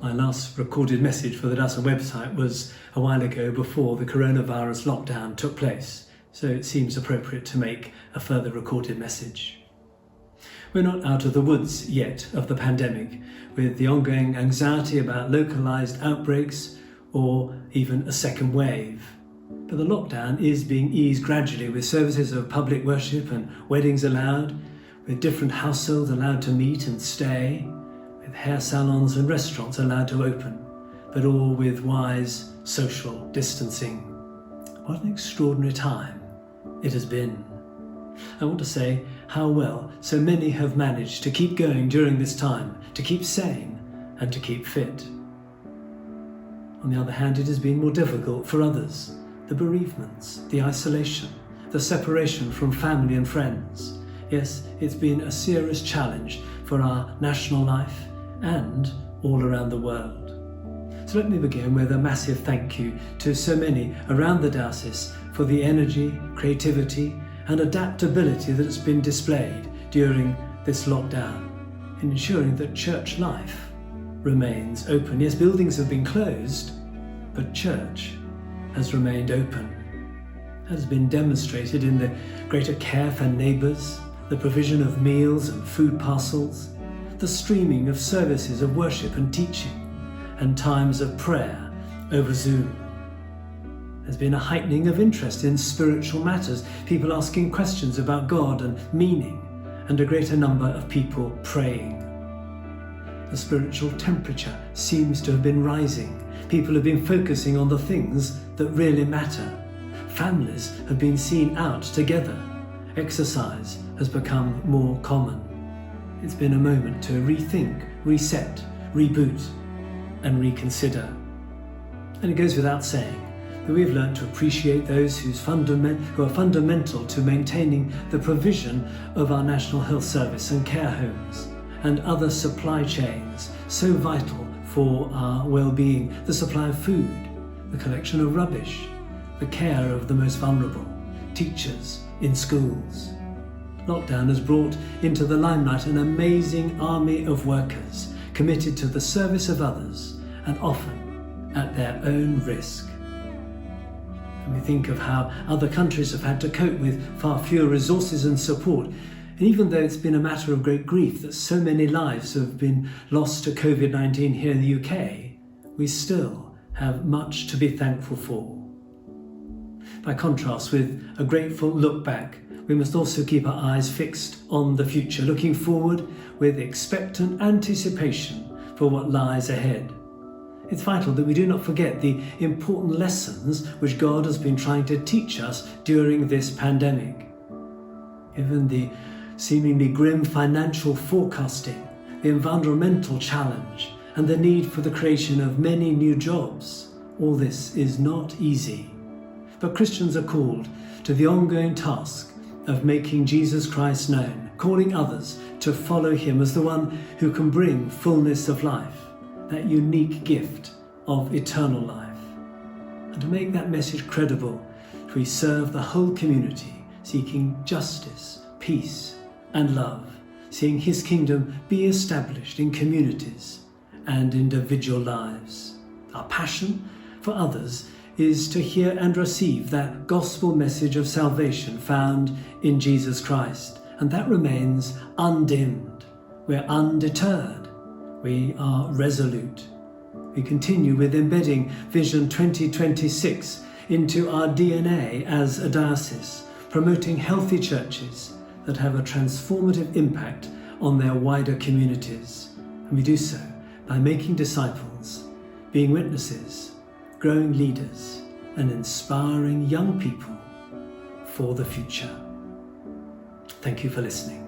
My last recorded message for the DASA website was a while ago before the coronavirus lockdown took place, so it seems appropriate to make a further recorded message. We're not out of the woods yet of the pandemic, with the ongoing anxiety about localised outbreaks or even a second wave. But the lockdown is being eased gradually, with services of public worship and weddings allowed, with different households allowed to meet and stay, with hair salons and restaurants allowed to open, but all with wise social distancing. What an extraordinary time it has been. I want to say how well so many have managed to keep going during this time, to keep sane and to keep fit. On the other hand, it has been more difficult for others. The bereavements, the isolation, the separation from family and friends. Yes, it's been a serious challenge for our national life and all around the world. So let me begin with a massive thank you to so many around the diocese for the energy, creativity and adaptability that has been displayed during this lockdown in ensuring that church life remains open. Yes, buildings have been closed, but church has remained open. That has been demonstrated in the greater care for neighbours, the provision of meals and food parcels, the streaming of services of worship and teaching, and times of prayer over Zoom. There's been a heightening of interest in spiritual matters, people asking questions about God and meaning, and a greater number of people praying. The spiritual temperature seems to have been rising. People have been focusing on the things that really matter. Families have been seen out together. Exercise has become more common. It's been a moment to rethink, reset, reboot, and reconsider. And it goes without saying that we've learned to appreciate those who are fundamental to maintaining the provision of our National Health Service and care homes and other supply chains so vital for our well-being, the supply of food, the collection of rubbish, the care of the most vulnerable, teachers in schools. Lockdown has brought into the limelight an amazing army of workers committed to the service of others and often at their own risk. And we think of how other countries have had to cope with far fewer resources and support. And even though it's been a matter of great grief that so many lives have been lost to COVID-19 here in the UK, we still have much to be thankful for. By contrast, with a grateful look back, we must also keep our eyes fixed on the future, looking forward with expectant anticipation for what lies ahead. It's vital that we do not forget the important lessons which God has been trying to teach us during this pandemic. Given the seemingly grim financial forecasting, the environmental challenge, and the need for the creation of many new jobs, all this is not easy. But Christians are called to the ongoing task of making Jesus Christ known, calling others to follow him as the one who can bring fullness of life, that unique gift of eternal life. And to make that message credible, we serve the whole community, seeking justice, peace and love, seeing his kingdom be established in communities and individual lives. Our passion for others is to hear and receive that gospel message of salvation found in Jesus Christ, and that remains undimmed. We're undeterred. We are resolute. We continue with embedding Vision 2026 into our DNA as a diocese, promoting healthy churches that have a transformative impact on their wider communities. And we do so by making disciples, being witnesses, growing leaders, and inspiring young people for the future. Thank you for listening.